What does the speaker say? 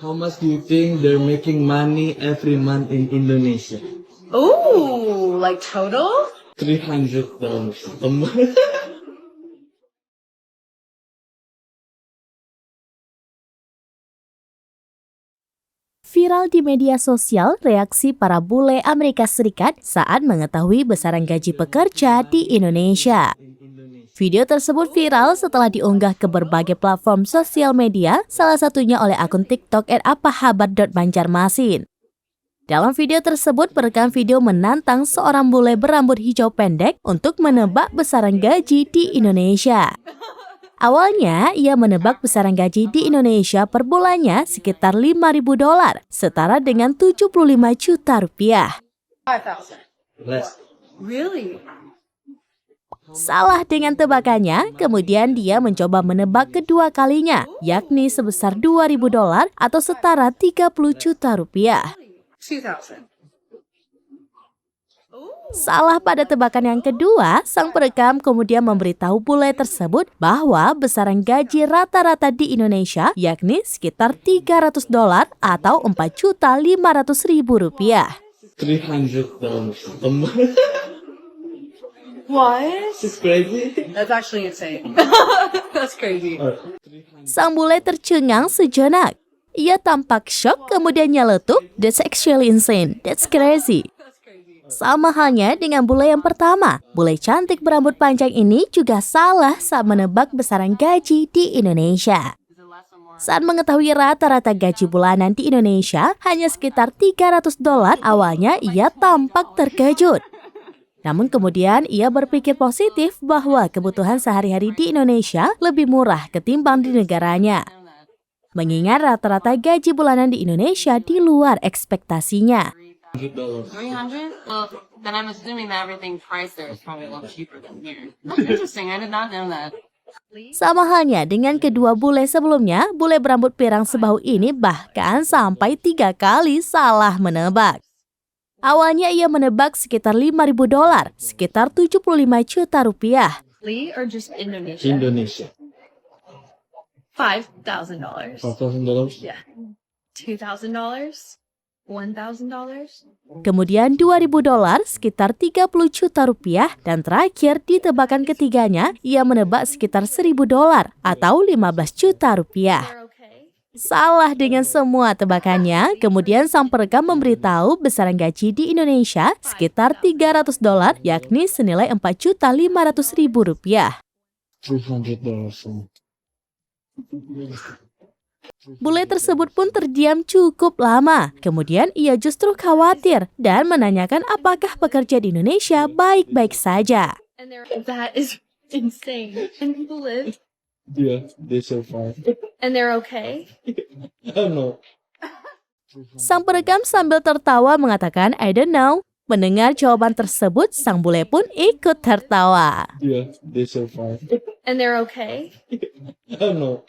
How much do you think they're making money every month in Indonesia? Ooh, like total? $300 a month. Viral di media sosial reaksi para bule Amerika Serikat saat mengetahui besaran gaji pekerja di Indonesia. Video tersebut viral setelah diunggah ke berbagai platform sosial media, salah satunya oleh akun TikTok @apahabar.banjarmasin. Dalam video tersebut, perekam video menantang seorang bule berambut hijau pendek untuk menebak besaran gaji di Indonesia. Awalnya, ia menebak besaran gaji di Indonesia per bulannya sekitar $5.000, setara dengan 75 juta rupiah. 5,000. Less. Really? Salah dengan tebakannya, kemudian dia mencoba menebak kedua kalinya, yakni sebesar $2.000 atau setara 30 juta rupiah. 2,000. Salah pada tebakan yang kedua, sang perekam kemudian memberitahu bule tersebut bahwa besaran gaji rata-rata di Indonesia yakni sekitar $300 atau Rp4.500.000. $300 a month. What? It's crazy. That's actually insane. That's crazy. Sang bule tercengang sejenak. Ia tampak shock kemudian nyeletuk, "That's actually insane. That's crazy." Sama halnya dengan bule yang pertama, bule cantik berambut panjang ini juga salah saat menebak besaran gaji di Indonesia. Saat mengetahui rata-rata gaji bulanan di Indonesia hanya sekitar $300, awalnya ia tampak terkejut. Namun kemudian ia berpikir positif bahwa kebutuhan sehari-hari di Indonesia lebih murah ketimbang di negaranya. Mengingat rata-rata gaji bulanan di Indonesia di luar ekspektasinya. $300. 300? Well, then I'm assuming that everything priced there is probably a lot cheaper than here. Interesting, I did not know that. Sama halnya dengan kedua bule sebelumnya, bule berambut pirang sebahu ini bahkan sampai 3 kali salah menebak. Awalnya ia menebak sekitar $5.000, sekitar 75 juta rupiah. Lee or just Indonesia? Indonesia. $5,000. $5,000. Yeah. $2,000? $1,000? Kemudian $2.000 sekitar 30 juta rupiah dan terakhir di tebakan ketiganya ia menebak sekitar $1.000 atau 15 juta rupiah. They're okay. Salah dengan semua tebakannya, kemudian sang perekam memberitahu besaran gaji di Indonesia sekitar $300 yakni senilai Rp4.500.000. $300. Bule tersebut pun terdiam cukup lama. Kemudian ia justru khawatir dan menanyakan apakah pekerja di Indonesia baik-baik saja. And that is insane. And people live. Yeah, they survive. And they're okay. I don't know. Sang perekam sambil tertawa mengatakan, "I don't know." Mendengar jawaban tersebut, sang bule pun ikut tertawa. Yeah, they survive. And they're okay. I don't know.